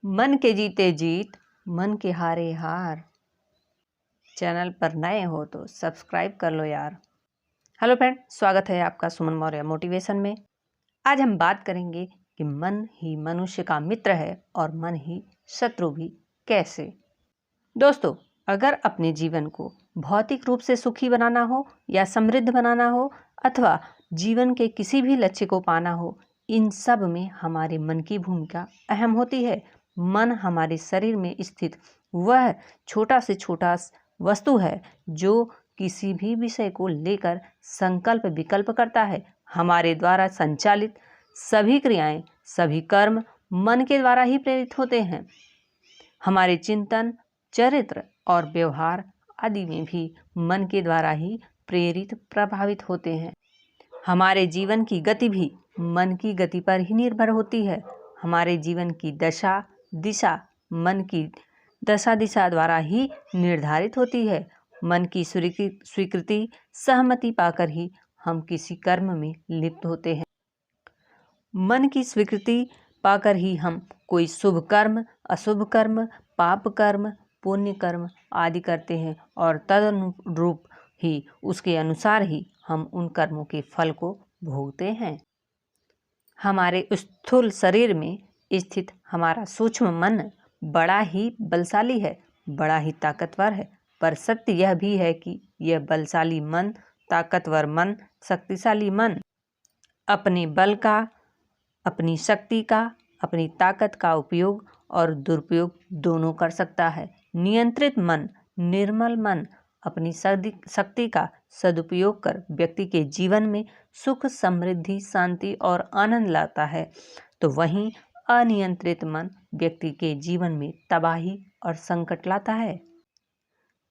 मन के जीते जीत, मन के हारे हार। चैनल पर नए हो तो सब्सक्राइब कर लो यार। हेलो फ्रेंड, स्वागत है आपका सुमन मौर्य मोटिवेशन में। आज हम बात करेंगे कि मन ही मनुष्य का मित्र है और मन ही शत्रु भी कैसे। दोस्तों, अगर अपने जीवन को भौतिक रूप से सुखी बनाना हो या समृद्ध बनाना हो अथवा जीवन के किसी भी लक्ष्य को पाना हो, इन सब में हमारे मन की भूमिका अहम होती है। मन हमारे शरीर में स्थित वह छोटा से छोटा वस्तु है जो किसी भी विषय को लेकर संकल्प विकल्प करता है। हमारे द्वारा संचालित सभी क्रियाएं, सभी कर्म मन के द्वारा ही प्रेरित होते हैं। हमारे चिंतन, चरित्र और व्यवहार आदि में भी मन के द्वारा ही प्रेरित प्रभावित होते हैं। हमारे जीवन की गति भी मन की गति पर ही निर्भर होती है। हमारे जीवन की दशा दिशा मन की दशा दिशा द्वारा ही निर्धारित होती है। मन की स्वीकृति सहमति पाकर ही हम किसी कर्म में लिप्त होते हैं। मन की स्वीकृति पाकर ही हम कोई शुभ कर्म, अशुभ कर्म, पाप कर्म, पुण्य कर्म आदि करते हैं और तदनुरूप ही उसके अनुसार ही हम उन कर्मों के फल को भोगते हैं। हमारे स्थूल शरीर में स्थित हमारा सूक्ष्म मन बड़ा ही बलशाली है, बड़ा ही ताकतवर है, पर सत्य यह भी है कि यह बलशाली मन, ताकतवर मन, शक्तिशाली मन अपने बल का, अपनी शक्ति का, अपनी ताकत का उपयोग और दुरुपयोग दोनों कर सकता है। नियंत्रित मन, निर्मल मन अपनी शक्ति का सदुपयोग कर व्यक्ति के जीवन में सुख, समृद्धि, शांति और आनंद लाता है, तो वहीं अनियंत्रित मन व्यक्ति के जीवन में तबाही और संकट लाता है।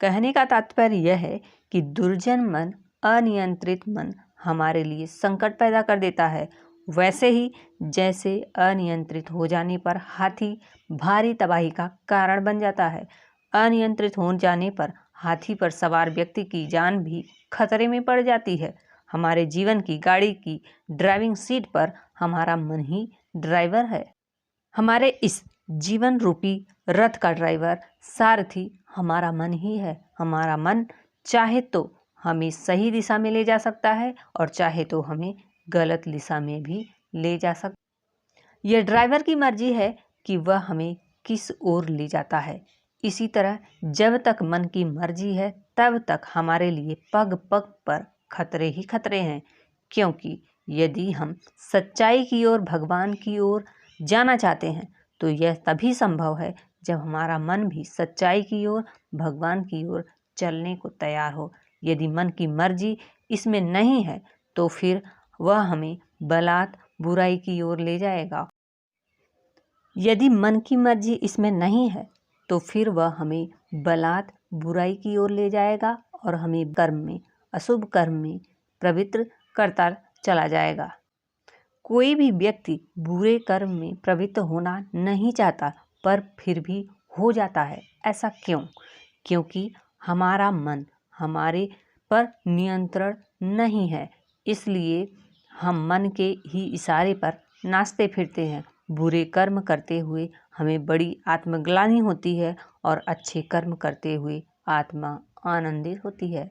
कहने का तात्पर्य यह है कि दुर्जन मन, अनियंत्रित मन हमारे लिए संकट पैदा कर देता है। वैसे ही जैसे अनियंत्रित हो जाने पर हाथी भारी तबाही का कारण बन जाता है, अनियंत्रित हो जाने पर हाथी पर सवार व्यक्ति की जान भी खतरे में पड़ जाती है। हमारे जीवन की गाड़ी की ड्राइविंग सीट पर हमारा मन ही ड्राइवर है। हमारे इस जीवन रूपी रथ का ड्राइवर, सारथी हमारा मन ही है। हमारा मन चाहे तो हमें सही दिशा में ले जा सकता है और चाहे तो हमें गलत दिशा में भी ले जा सकता। यह ड्राइवर की मर्जी है कि वह हमें किस ओर ले जाता है। इसी तरह जब तक मन की मर्जी है तब तक हमारे लिए पग पग पर खतरे ही खतरे हैं, क्योंकि यदि हम सच्चाई की ओर, भगवान की ओर जाना चाहते हैं तो यह तभी संभव है जब हमारा मन भी सच्चाई की ओर, भगवान की ओर चलने को तैयार हो। यदि मन की मर्जी इसमें नहीं है तो फिर वह हमें बलात् बुराई की ओर ले जाएगा। यदि मन की मर्जी इसमें नहीं है तो फिर वह हमें बलात् बुराई की ओर ले जाएगा और हमें कर्म में, अशुभ कर्म में प्रवृत्त करता चला जाएगा। कोई भी व्यक्ति बुरे कर्म में प्रवृत्त होना नहीं चाहता, पर फिर भी हो जाता है। ऐसा क्यों? क्योंकि हमारा मन हमारे पर नियंत्रण नहीं है, इसलिए हम मन के ही इशारे पर नाचते फिरते हैं। बुरे कर्म करते हुए हमें बड़ी आत्मग्लानि होती है और अच्छे कर्म करते हुए आत्मा आनंदित होती है।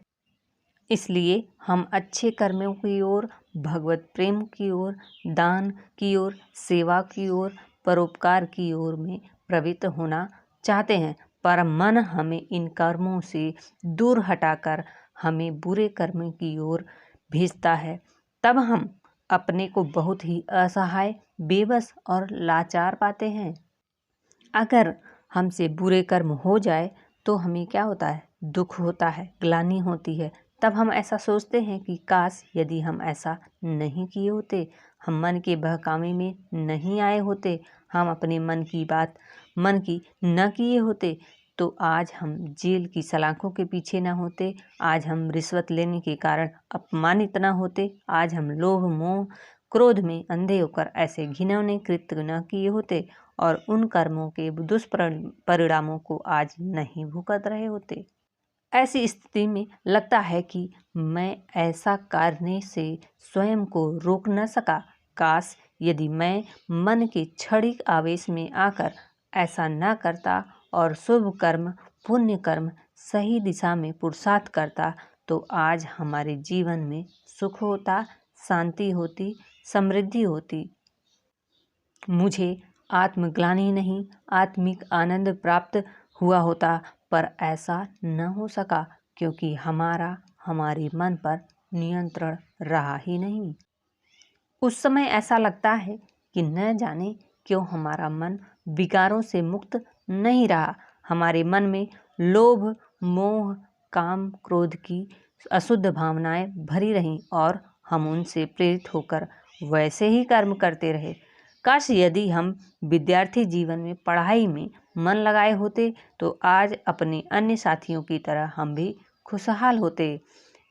इसलिए हम अच्छे कर्मों की ओर, भगवत प्रेम की ओर, दान की ओर, सेवा की ओर, परोपकार की ओर में प्रवृत्त होना चाहते हैं, पर मन हमें इन कर्मों से दूर हटाकर हमें बुरे कर्म की ओर भेजता है। तब हम अपने को बहुत ही असहाय, बेबस और लाचार पाते हैं। अगर हमसे बुरे कर्म हो जाए तो हमें क्या होता है? दुख होता है, ग्लानि होती है। तब हम ऐसा सोचते हैं कि काश यदि हम ऐसा नहीं किए होते, हम मन के बहकावे में नहीं आए होते, हम अपने मन की बात मन की न किए होते, तो आज हम जेल की सलाखों के पीछे न होते, आज हम रिश्वत लेने के कारण अपमानित न होते, आज हम लोभ, मोह, क्रोध में अंधे होकर ऐसे घिनौने कृत्य न किए होते और उन कर्मों के दुष्परिणामों को आज नहीं भुगत रहे होते। ऐसी स्थिति में लगता है कि मैं ऐसा करने से स्वयं को रोक न सका। काश यदि मैं मन के क्षणिक आवेश में आकर ऐसा न करता और शुभ कर्म पुण्य कर्म सही दिशा में पुरुषार्थ करता तो आज हमारे जीवन में सुख होता, शांति होती, समृद्धि होती। मुझे आत्मग्लानि नहीं, आत्मिक आनंद प्राप्त हुआ होता, पर ऐसा न हो सका क्योंकि हमारे मन पर नियंत्रण रहा ही नहीं। उस समय ऐसा लगता है कि न जाने क्यों हमारा मन विकारों से मुक्त नहीं रहा। हमारे मन में लोभ, मोह, काम, क्रोध की अशुद्ध भावनाएं भरी रहीं और हम उनसे प्रेरित होकर वैसे ही कर्म करते रहे। काश यदि हम विद्यार्थी जीवन में पढ़ाई में मन लगाए होते तो आज अपने अन्य साथियों की तरह हम भी खुशहाल होते।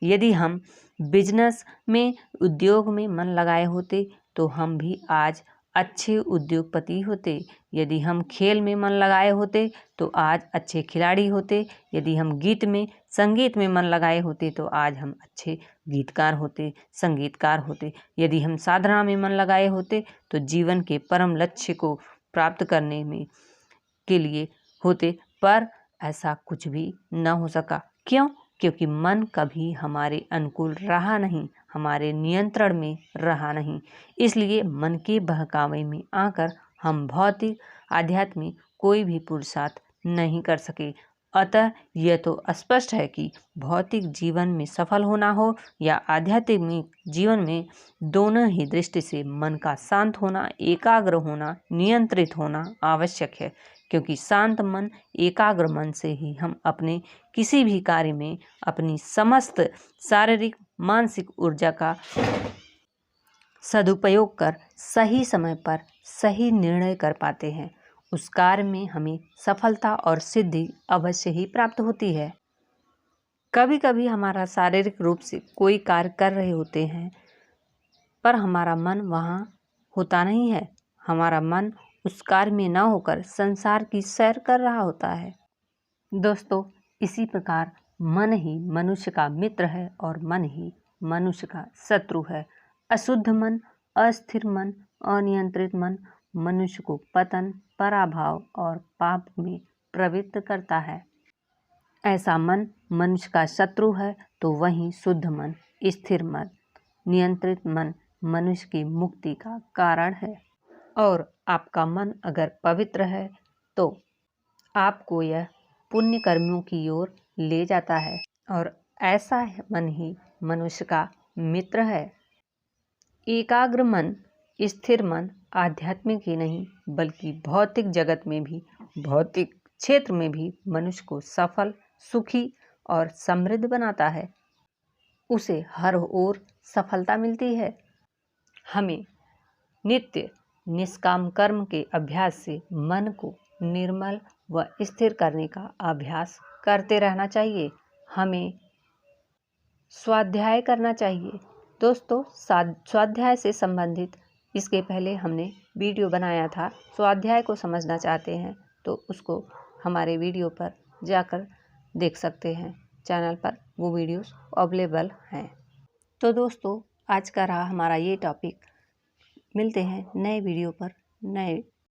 यदि हम बिजनेस में, उद्योग में मन लगाए होते तो हम भी आज अच्छे उद्योगपति होते। यदि हम खेल में मन लगाए होते तो आज अच्छे खिलाड़ी होते। यदि हम गीत में, संगीत में मन लगाए होते तो आज हम अच्छे गीतकार होते, संगीतकार होते। यदि हम साधना में मन लगाए होते तो जीवन के परम लक्ष्य को प्राप्त करने में के लिए होते, पर ऐसा कुछ भी न हो सका। क्यों? क्योंकि मन कभी हमारे अनुकूल रहा नहीं, हमारे नियंत्रण में रहा नहीं। इसलिए मन के बहकावे में आकर हम भौतिक आध्यात्मिक कोई भी पुरुषार्थ नहीं कर सके। अतः यह तो स्पष्ट है कि भौतिक जीवन में सफल होना हो या आध्यात्मिक जीवन में, दोनों ही दृष्टि से मन का शांत होना, एकाग्र होना, नियंत्रित होना आवश्यक है। क्योंकि शांत मन, एकाग्र मन से ही हम अपने किसी भी कार्य में अपनी समस्त शारीरिक मानसिक ऊर्जा का सदुपयोग कर सही समय पर सही निर्णय कर पाते हैं। उस कार्य में हमें सफलता और सिद्धि अवश्य ही प्राप्त होती है। कभी कभी हमारा शारीरिक रूप से कोई कार्य कर रहे होते हैं पर हमारा मन वहाँ होता नहीं है। हमारा मन उस कार्य में न होकर संसार की सैर कर रहा होता है। दोस्तों, इसी प्रकार मन ही मनुष्य का मित्र है और मन ही मनुष्य का शत्रु है। अशुद्ध मन, अस्थिर मन, अनियंत्रित मन मनुष्य को पतन, पराभव और पाप में प्रवृत्त करता है। ऐसा मन मनुष्य का शत्रु है तो वहीं शुद्ध मन, स्थिर मन, नियंत्रित मन मनुष्य की मुक्ति का कारण है। और आपका मन अगर पवित्र है तो आपको यह पुण्य कर्मों की ओर ले जाता है और ऐसा मन ही मनुष्य का मित्र है। एकाग्र मन, स्थिर मन आध्यात्मिक ही नहीं बल्कि भौतिक जगत में भी, भौतिक क्षेत्र में भी मनुष्य को सफल, सुखी और समृद्ध बनाता है। उसे हर ओर सफलता मिलती है। हमें नित्य निष्काम कर्म के अभ्यास से मन को निर्मल व स्थिर करने का अभ्यास करते रहना चाहिए। हमें स्वाध्याय करना चाहिए। दोस्तों, स्वाध्याय से संबंधित इसके पहले हमने वीडियो बनाया था। स्वाध्याय को समझना चाहते हैं तो उसको हमारे वीडियो पर जाकर देख सकते हैं। चैनल पर वो वीडियोस अवेलेबल हैं। तो दोस्तों, आज का रहा हमारा ये टॉपिक। मिलते हैं नए वीडियो पर नए